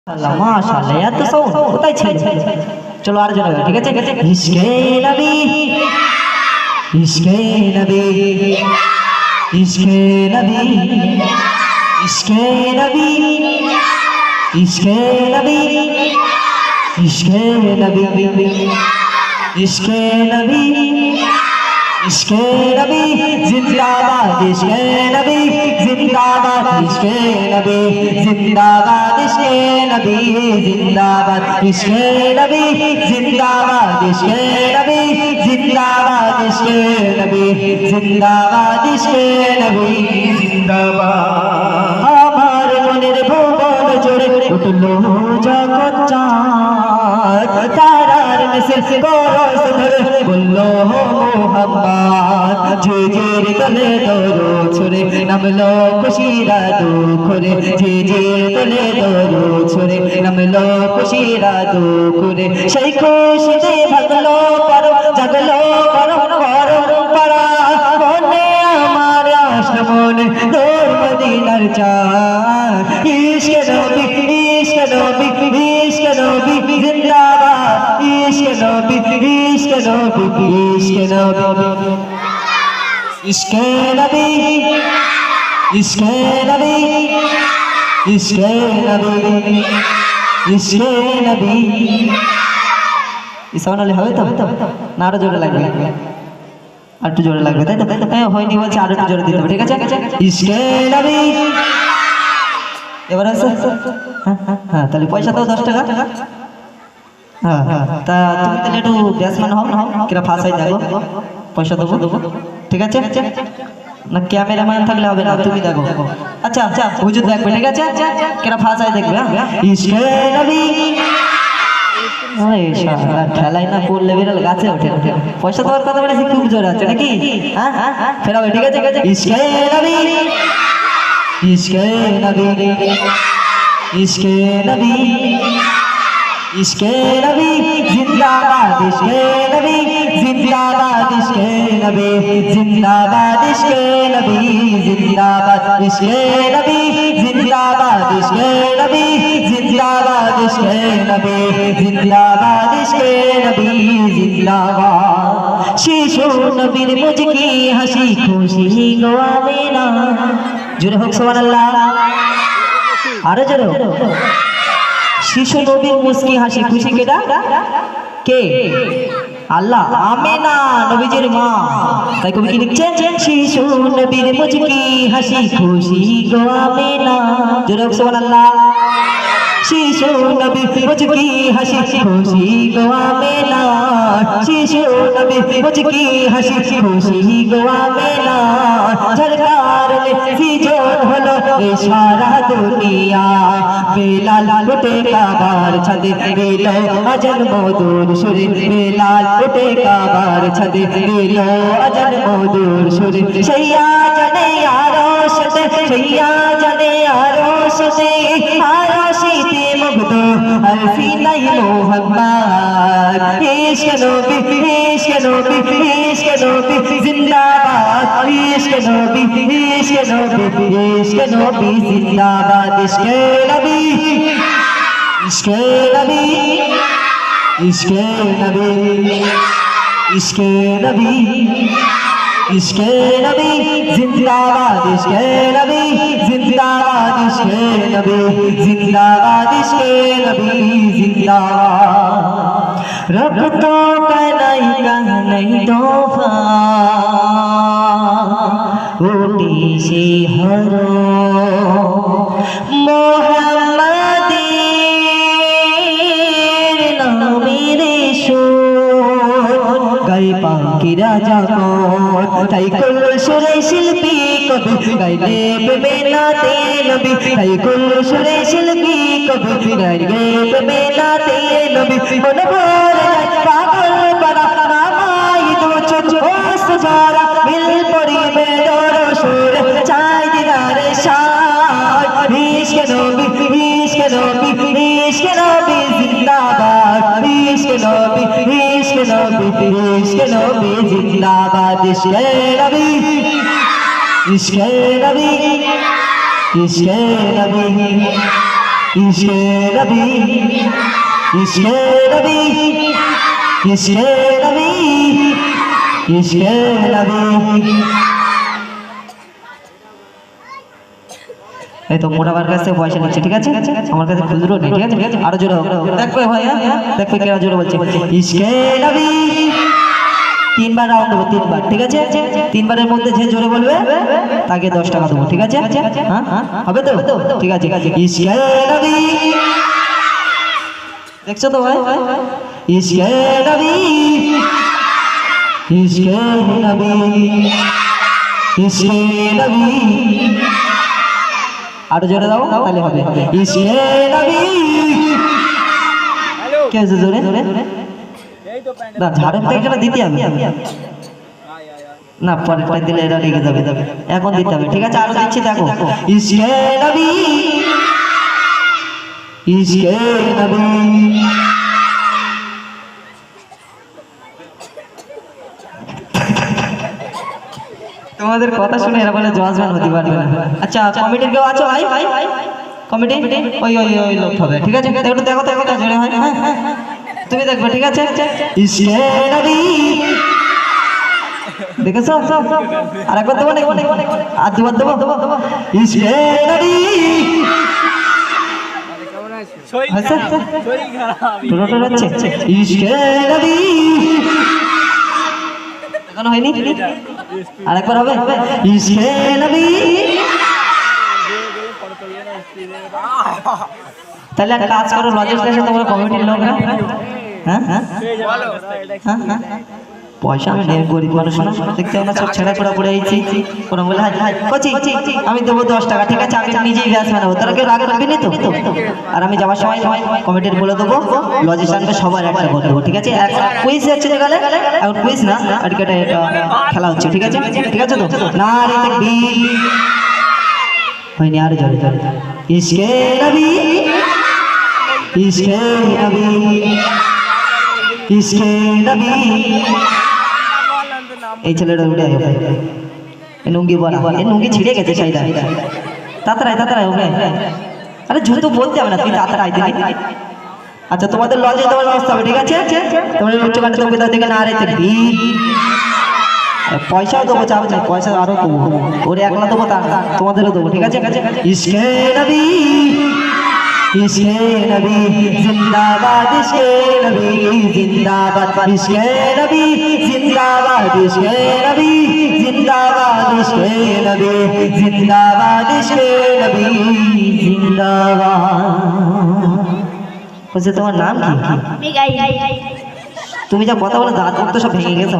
মাশাআল্লাহ এত সাউন্ড কোথায় ছিল? চলো আর জোরে ঠিক আছে? ইশকে নবী ইশকে নবী ইশকে নবী ইশকে নবী ইশকে নবী ইশকে নবী ইশকে নবী ইশকে নবী জিন্দাবাদ ইশকে নবী জিন্দাবাদ ইশকে নবী জিন্দাবাদ ইশকে নবী জিন্দাবাদ ইশকে নবী জিন্দাবাদ ইশকে নবী জিন্দাবাদ ইশকে নবী জিন্দাবাদ ইশকে নবী জিন্দাবাদ আমার মনের ভুবন জুড়ে উঠলো যখন চাঁদ তারার মিছিল করস ধরে বললো মোহাম্মদ ঝিঝির তলে দরুদ ছুড়ে নামলো খুশিরা দুখরে ঝিঝির তলে দরুদ ছুড়ে নামলো খুশিরা দুখরে সেই খুশিতে ভাগলো পরম জাগলো পরম পরম পারা মনে আমার আসলো মনে তোর মদিনার চাঁদ ইশকে নবী ইশকে নবী ইশকে নবী জিন্দাবাদ ইশকে নবী ইশকে নবী ইশকে নবী ইশকে নবী ইশকে নবী ইশকে নবী ইশকে নবী এই সাউন্ড হবে তো না আরো জোরে লাগবে আর একটু জোরে লাগবে তাই তো হয়নি বলছে আর একটু জোরে দিতে হবে ঠিক আছে ইশকে নবী এবার আছে হ্যাঁ তাহলে পয়সা দাও 10 টাকা হ্যাঁ তা তুমি তাহলে একটু ব্যাটসম্যান হও কিরা ফাঁস হয়ে যাবো পয়সা দেবো ঠিক আছে না ক্যামেরাম্যান থাকলে হবে না তুমি দেখো আচ্ছা আচ্ছা হুজুর দেখবে ঠিক আছে কিরা ফাঁস হয়ে দেখবে ইশকে নবী ঠেলাই না পড়লে বিড়াল গাছে ওঠে পয়সা দেওয়ার কথা বলেছি খুব জোরে আছে নাকি হ্যাঁ ফেরাবে ঠিক আছে ইশকে নবী ইশকে নবী ইশকে নবী ইশকে নবী জিন্দাবাদ ইশকে নবী জিন্দাবাদ ইশকে নবী জিন্দাবাদ ইশকে নবী জিন্দাবাদ ইশকে নবী জিন্দাবাদ ইশকে নবী জিন্দাবাদ ইশকে নবী জিন্দাবাদ ইশকে নবী জিন্দাবাদ শিশু নবীর মুচকি হাসি খুশি গো আমিনা জোরে হোক সুবহানাল্লাহ আরো জোরে শিশু নবীর মুচকি হাসি খুশি কেডা কে আল্লাহ আমিনা নবীজির মা তাই কবি কি লিখছেন শিশু নবীর মুচকি হাসি খুশি গো আমিনা জোরে হোক সুবহানাল্লাহ শিশু নবী মুচকি হাসি খুশি গো আমিনা শিশু নবী মুচকি হাসি খুশি গো আমিনা সরকার ने ফিজর হলো এ সারা দুনিয়া বেলাল উঠে কাবার ছাদে বেলো আজান মধুর সুরে বেলাল উঠে কাবার ছাদে বেলো আজান মধুর সুরে সেইয়া জানে আরশ সেইয়া জানে আরশ আরশিতে মুগ্ধ আলফিনাই মোহাম্মদ ইশকে নবী ইশকে নবী ইশকে নবী জিন্দাবাদ ইশকে নবী ইশকে নবী ইশকে নবী জিন্দাবাদ ইশকে নবী ইশকে নবী ইশকে নবী ইশকে নবী ইশকে নবী জিন্দাবাদ ইশকে নবী জিন্দাবাদ ইশকে নবী জিন্দাবাদ ইশকে নবী জিন্দাবাদ রব তো কানাই তোফা ওটি সে হর মোহাম্মদের নামের সুর গাই পাখিরা যখন তাই কুল সুরে শিল্পী কবি গাইলে বেলাতে নবী তাই কুল সুরে শিল্পী কবি গাইলে বেলাতে নবী মন ভরে যায় পাগল পারা নামাই দু চোখ সারা মিল পড়িবে দর সুর চাই দিদারে শাহ ইশকে নবী ইশকে নবী ইশকে নবী জিন্দাবাদ ইশকে নবী ইশকে নবী ইশকে নবী জিন্দাবাদ ইশকে নবী ইশকে নবী ইশকে নবী ইশকে নবী ইশকে নবী ইশকে নবী ইশকে নবী। এই তো মোটাবার কাছ থেকে পয়সা নিচ্ছে, ঠিক আছে? আমার কাছে খুচরো নেই, ঠিক আছে? আরো জোরে হোক, দেখবে ভাই, দেখবে কেন জোরে বলছে ইশকে নবী। তিনবার রাউন্ড দেবো, তিনবার, ঠিক আছে? তিনবারের মধ্যে যে জোরে বলবে তাকে 10 টাকা দেবো, ঠিক আছে? হ্যাঁ হবে তো, ঠিক আছে? ইশকে নবী, দেখছো তো ভাই? ইশকে নবী ইশকে নবী ইশকে নবী। আরো জোরে দাও তাহলে হবে ইশকে নবী। কে আছে জোরে? না ঝাড়ু তো এখানে দিতে হবে না, পরেরটা দিলে এটা লেগে যাবে, এখন দিতে হবে, ঠিক আছে? আরো দিচ্ছি, দেখো ইশকে নবী ইশকে নবী। তোমাদের কথা শুনে এরা বলে জজমেন্ট হতে পারবে না। আচ্ছা কমিটির কেউ আছো ভাই? কমিটি ওই ওই ওই লোক হবে, ঠিক আছে? একটু দেখো দেখো জোরে হয়, তুমি দেখবে, ঠিক আছে? ইশকে নবী, দেখেছো? আর একবার দেবো নাকি? আর দুবার দেবো? ইশকে নবী ইশকে নবী। এখনো হয়নি, আর একবার হবে ইশকে নবী। তাহলে একটা কাজ করো, লজের কাছে তোমরা কমিটির লোক, হ্যাঁ হ্যাঁ হ্যাঁ পয়সা আমি নেই, গরিব মানুষ না, দেখতে আমরা সব ছেড়া করে পড়ে আইছি। ওরা বলে কচি আমি দেবো 10 টাকা, ঠিক আছে? আমি নিজেই ব্যাস বানাবো, তারা কেউ রাগ রাখবি না তো? আর আমি যাওয়ার সময় কমিটির বলে দেবো লজিস্টানকে সবার একটা করে দেবো, ঠিক আছে? কুইজ হচ্ছে গেলে, এখন কুইজ না আর কি, এটা খেলা হচ্ছে, ঠিক আছে? ঠিক আছে তো? না রে দেখবি হয়নি, আর জোরে জোরে ইশকে নবী ইশকে নবী ইশকে নবী। এই ছেলেটা উঠে যাবে, লুঙ্গি বলা, এই লুঙ্গি ছিঁড়ে গেছে সাইডা, তাড়াতাড়ি ওকে। আরে জুতো বলতে হবে না, তুই তাড়াতাড়ি দিবি। আচ্ছা তোমাদের লজে তোমার ব্যবস্থা হবে, ঠিক আছে? তোমাদের উচ্চ কাটে তোমাকে দেখে না, আরে দেখবি পয়সাও দেবো, চাপ নেই, পয়সা আরো দেবো, ওরে একলা দেবো, তোমাদেরও দেবো, ঠিক আছে? ইশকে নবী ইশকে নবী জিন্দাবাদ ইশকে নবী জিন্দাবাদ ইশকে নবী জিন্দাবাদ ইশকে নবী জিন্দাবাদ ইশকে নবী জিন্দাবাদ ইশকে নবী জিন্দাবাদ। বলছে তোমার নাম কি? তুমি যা কথা বলে দাঁত তো সব ভেঙে গেছে,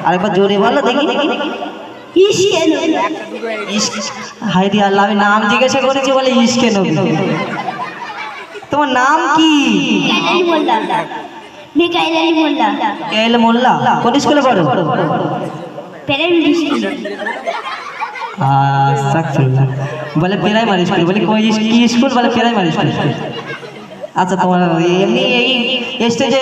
আরেকবার জোরে বলো দেখি। হাই রে আল্লাহ, আমি নাম জিজ্ঞাসা করেছি বলে ইশকে নবী। তোমার নাম কি? মিকাইল মোল্লা। কোন স্কুলে পড়ো? বলে প্রাইমারি স্কুল। বলে কি স্কুল? বলে প্রাইমারি স্কুল। আচ্ছা তোমার এমনি এই স্টেজে